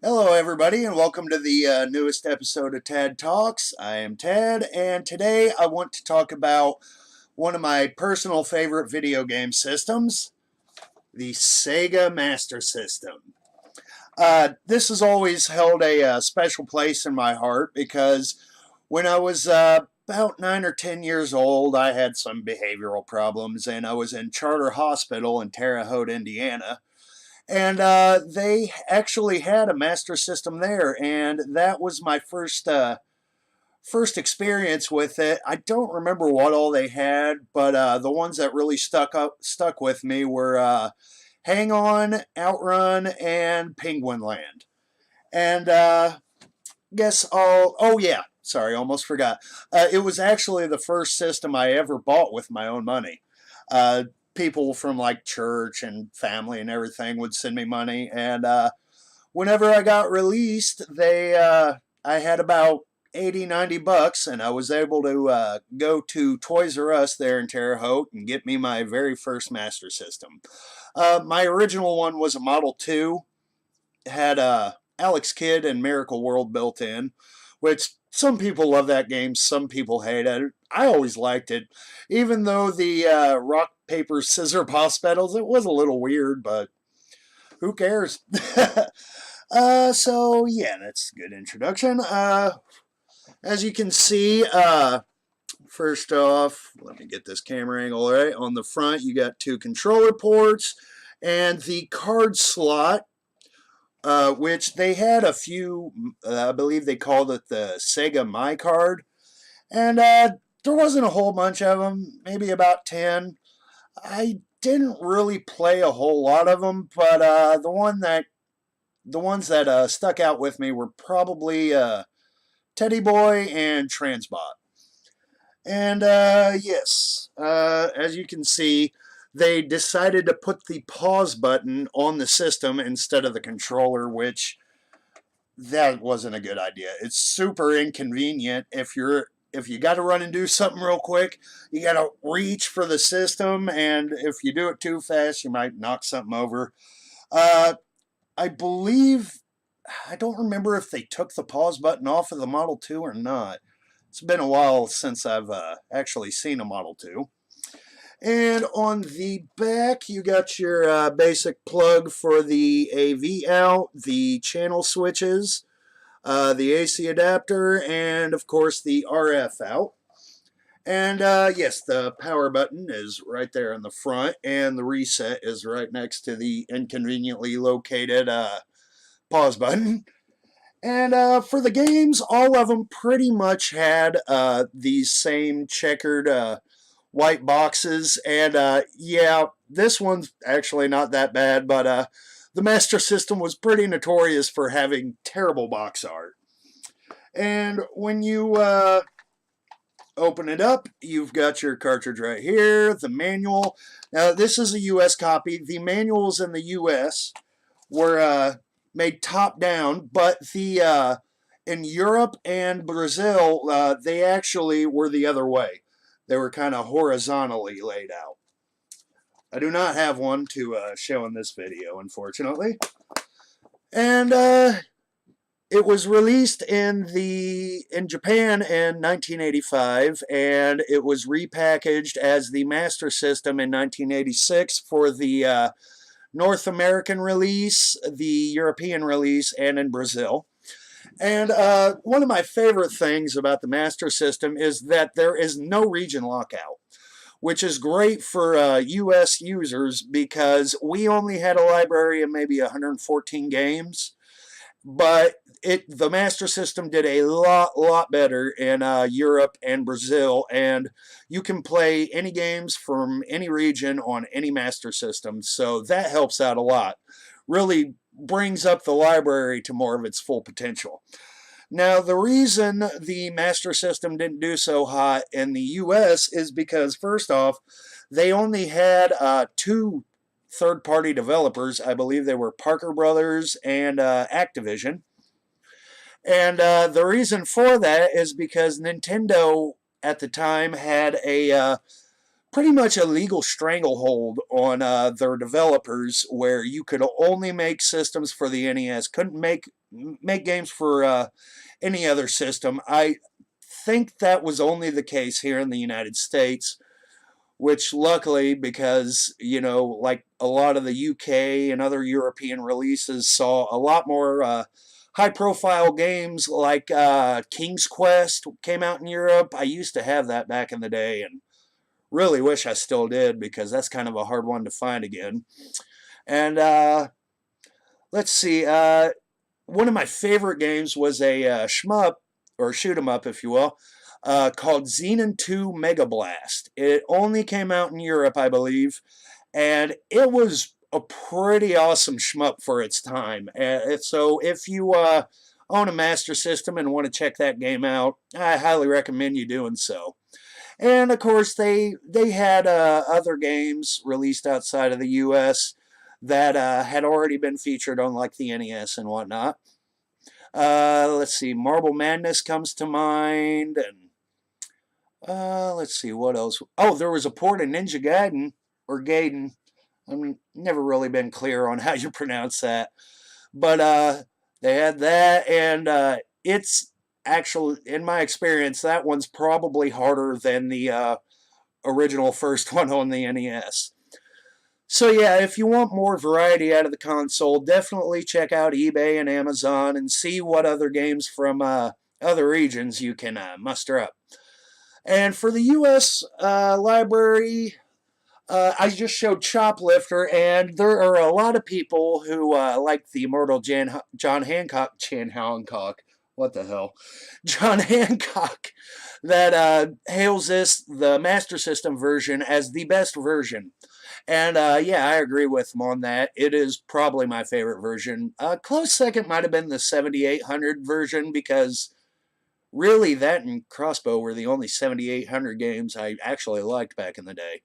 Hello, everybody, and welcome to the newest episode of Tad Talks. I am Tad, and today I want to talk about one of my personal favorite video game systems, the Sega Master System. This has always held a special place in my heart because when I was about 9 or 10 years old, I had some behavioral problems, and I was in Charter Hospital in Terre Haute, Indiana. And they actually had a Master System there, and that was my first experience with it. I don't remember what all they had, but the ones that really stuck with me were Hang On, Outrun, and Penguin Land. And guess all. Oh yeah, sorry, almost forgot. It was actually the first system I ever bought with my own money. Uh, People from like church and family and everything would send me money, and whenever I got released, I had about 80, $90, and I was able to go to Toys R Us there in Terre Haute and get me my very first Master System. My original one was a Model 2, had Alex Kidd and Miracle World built in, which some people love that game, some people hate it. I always liked it, even though the rock, paper, scissor boss battles, it was a little weird, but who cares? So yeah, that's a good introduction. As you can see, first off, let me get this camera angle right. On the front, you got two controller ports and the card slot, which they had a few. I believe they called it the Sega My Card, and there wasn't a whole bunch of them, maybe about 10. I didn't really play a whole lot of them, but the ones that stuck out with me were probably Teddy Boy and Transbot. And yes, as you can see, they decided to put the pause button on the system instead of the controller, which that wasn't a good idea. It's super inconvenient if you got to run and do something real quick, you got to reach for the system, and if you do it too fast, you might knock something over. Uh, I believe, I don't remember if they took the pause button off of the Model 2 or not. It's been a while since I've actually seen a Model 2. And on the back, you got your basic plug for the AV out, the channel switches, the AC adapter, and of course the RF out. And yes, the power button is right there in the front, and the reset is right next to the inconveniently located pause button. And for the games, all of them pretty much had these same checkered white boxes. And yeah, this one's actually not that bad, but the Master System was pretty notorious for having terrible box art. And when you open it up, you've got your cartridge right here, the manual. Now, this is a US copy. The manuals in the US were made top down, but the in Europe and Brazil, they actually were the other way. They were kind of horizontally laid out. I do not have one to show in this video, unfortunately. And it was released in Japan in 1985, and it was repackaged as the Master System in 1986 for the North American release, the European release, and in Brazil. And one of my favorite things about the Master System is that there is no region lockout, which is great for US users because we only had a library of maybe 114 games, but the Master System did a lot better in Europe and Brazil, and you can play any games from any region on any Master System, so that helps out a lot. Really brings up the library to more of its full potential. Now, the reason the Master System didn't do so hot in the US is because, first off, they only had two third-party developers. I believe they were Parker Brothers and Activision. And the reason for that is because Nintendo at the time had a pretty much a legal stranglehold on their developers, where you could only make systems for the NES, couldn't make make games for any other system. I think that was only the case here in the United States, which luckily, because, like a lot of the UK and other European releases saw a lot more high profile games like King's Quest came out in Europe. I used to have that back in the day and really wish I still did, because that's kind of a hard one to find again. And let's see, one of my favorite games was a shmup, or shoot 'em up, if you will, called Xenon 2 Mega Blast. It only came out in Europe, I believe, and it was a pretty awesome shmup for its time. So if you own a Master System and want to check that game out, I highly recommend you doing so. And of course, they had other games released outside of the U.S. that had already been featured on like the NES and whatnot. Let's see, Marble Madness comes to mind, and let's see what else. Oh, there was a port of Ninja Gaiden, or Gaiden. I've never really been clear on how you pronounce that, but they had that, and it's actually, in my experience, that one's probably harder than the original first one on the NES. So yeah, if you want more variety out of the console, definitely check out eBay and Amazon and see what other games from other regions you can muster up. And for the U.S. library, I just showed Choplifter, and there are a lot of people who like the immortal John Hancock, what the hell, John Hancock, that hails this, the Master System version, as the best version. And yeah, I agree with him on that. It is probably my favorite version. Close second might have been the 7800 version, because really that and Crossbow were the only 7800 games I actually liked back in the day.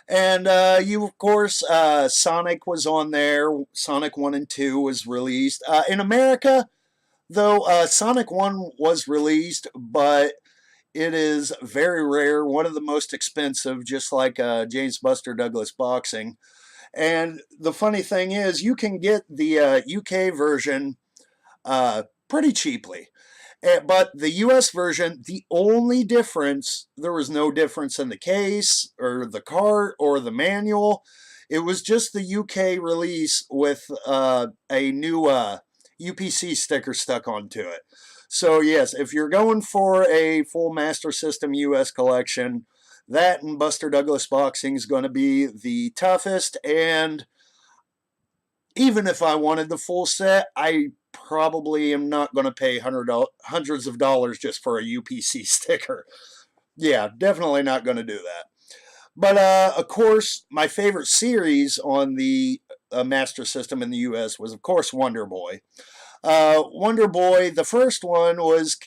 And you, of course, Sonic was on there. Sonic 1 and 2 was released. In America, though, Sonic 1 was released, but it is very rare, one of the most expensive, just like James Buster Douglas Boxing. And the funny thing is, you can get the UK version pretty cheaply. But the US version, the only difference, there was no difference in the case or the cart or the manual. It was just the UK release with a new UPC sticker stuck onto it. So yes, if you're going for a full Master System US collection, that and Buster Douglas Boxing is going to be the toughest. And even if I wanted the full set, I probably am not going to pay hundreds of dollars just for a UPC sticker. Yeah, definitely not going to do that. But of course, my favorite series on the Master System in the US was, of course, Wonder Boy. Wonder Boy, the first one was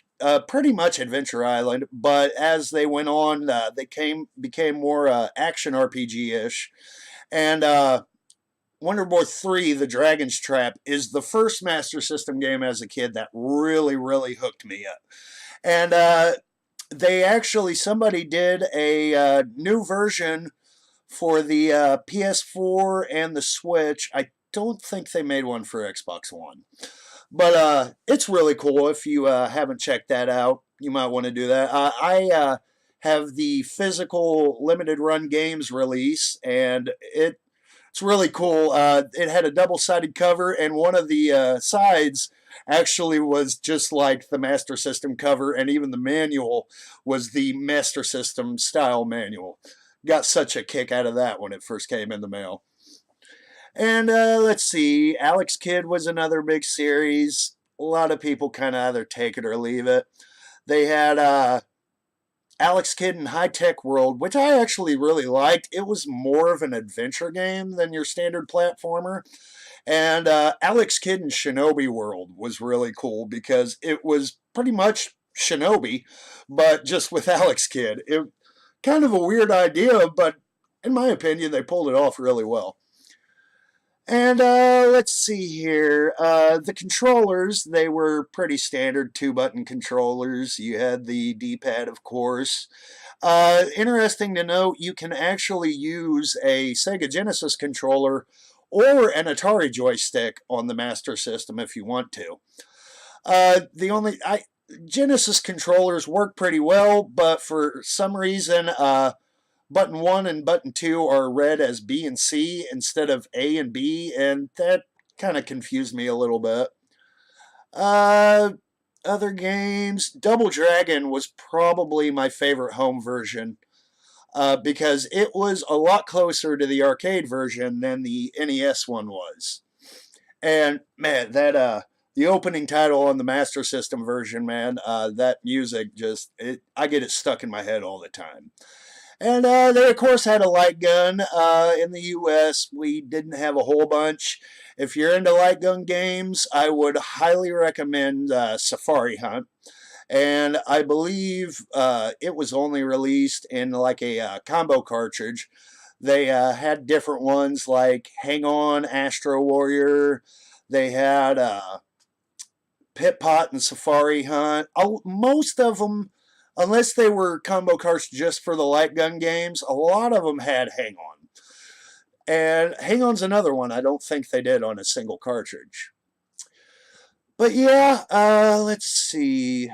pretty much Adventure Island, but as they went on, they became more action RPG-ish. And Wonder Boy 3, The Dragon's Trap, is the first Master System game as a kid that really, really hooked me up. And somebody did a new version for the PS4 and the Switch. I don't think they made one for Xbox One. But it's really cool. If you haven't checked that out, you might want to do that. I have the physical limited run games release, and it's really cool. It had a double-sided cover, and one of the sides actually was just like the Master System cover, and even the manual was the Master System style manual. Got such a kick out of that when it first came in the mail. And let's see, Alex Kidd was another big series. A lot of people kind of either take it or leave it. They had Alex Kidd in High Tech World, which I actually really liked. It was more of an adventure game than your standard platformer. And Alex Kidd in Shinobi World was really cool, because it was pretty much Shinobi, but just with Alex Kidd. It kind of a weird idea, but in my opinion, they pulled it off really well. And let's see here. The controllers, they were pretty standard 2-button controllers. You had the D-pad, of course. Interesting to note, you can actually use a Sega Genesis controller or an Atari joystick on the Master System if you want to. Genesis controllers work pretty well, but for some reason, button 1 and button 2 are read as B and C instead of A and B, and that kind of confused me a little bit. Other games, Double Dragon was probably my favorite home version because it was a lot closer to the arcade version than the NES one was. And man, the opening title on the Master System version, man, that music I get it stuck in my head all the time. And they, of course, had a light gun. In the U.S., we didn't have a whole bunch. If you're into light gun games, I would highly recommend Safari Hunt. And I believe it was only released in like a combo cartridge. They had different ones like Hang On, Astro Warrior. They had Pit Pot and Safari Hunt. Most of them, unless they were combo carts just for the light gun games, a lot of them had Hang On. And Hang On's another one I don't think they did on a single cartridge. But yeah, let's see.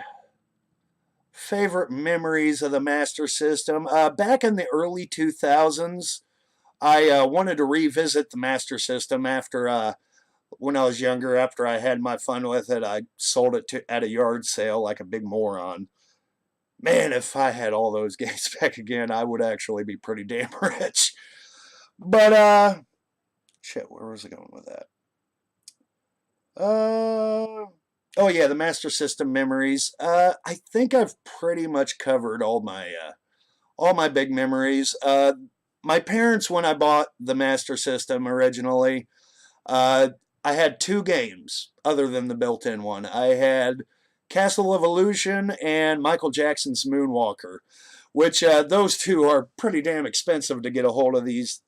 Favorite memories of the Master System. Back in the early 2000s, I wanted to revisit the Master System after when I was younger. After I had my fun with it, I sold it at a yard sale like a big moron. Man, if I had all those games back again, I would actually be pretty damn rich. But, shit, where was I going with that? Oh yeah, the Master System memories. I think I've pretty much covered all my big memories. My parents, when I bought the Master System originally, I had two games other than the built-in one. I had Castle of Illusion and Michael Jackson's Moonwalker, which those two are pretty damn expensive to get a hold of these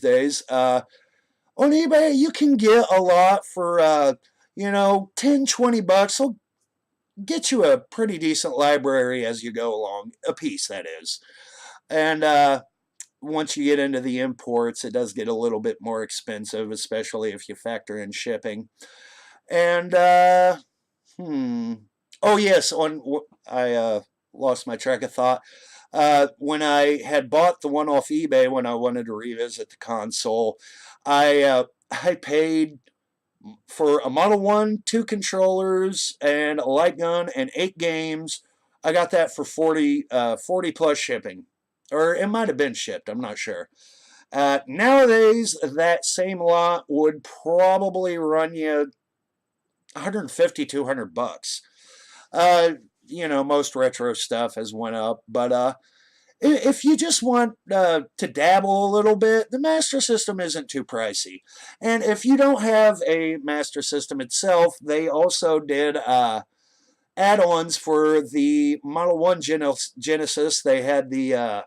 days. On eBay, you can get a lot for, $10-20. They'll get you a pretty decent library as you go along, a piece, that is. And once you get into the imports, it does get a little bit more expensive, especially if you factor in shipping. And, oh yes, I lost my track of thought. When I had bought the one off eBay when I wanted to revisit the console, I paid for a Model 1, 2 controllers, and a light gun, and 8 games. I got that for 40 plus shipping. Or it might have been shipped, I'm not sure. Nowadays, that same lot would probably run you $150, $200. Most retro stuff has went up, but if you just want to dabble a little bit, the Master System isn't too pricey. And if you don't have a Master System itself, they also did add-ons for the Model 1 Genesis. They had the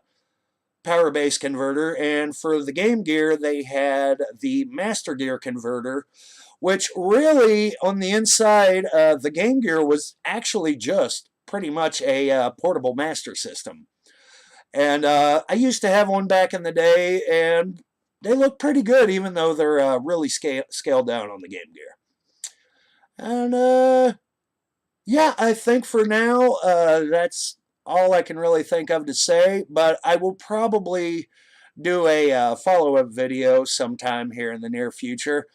power base converter, and for the Game Gear, they had the Master Gear converter, which really, on the inside, the Game Gear was actually just pretty much a portable Master System. And I used to have one back in the day, and they look pretty good, even though they're really scaled down on the Game Gear. And yeah, I think for now, that's all I can really think of to say, but I will probably do a follow-up video sometime here in the near future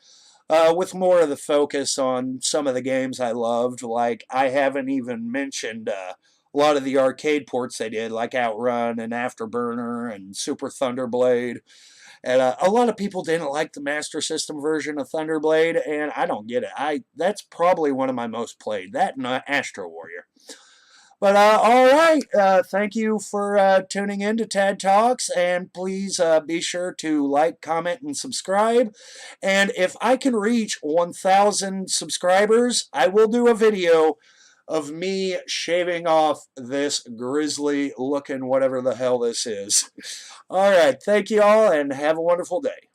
with more of the focus on some of the games I loved. Like, I haven't even mentioned a lot of the arcade ports they did, like Outrun and Afterburner and Super Thunderblade. And a lot of people didn't like the Master System version of Thunderblade, and I don't get it. That's probably one of my most played, that and Astro Warrior. But all right, thank you for tuning in to Tad Talks, and please be sure to like, comment, and subscribe. And if I can reach 1,000 subscribers, I will do a video of me shaving off this grizzly looking whatever the hell this is. All right, thank you all, and have a wonderful day.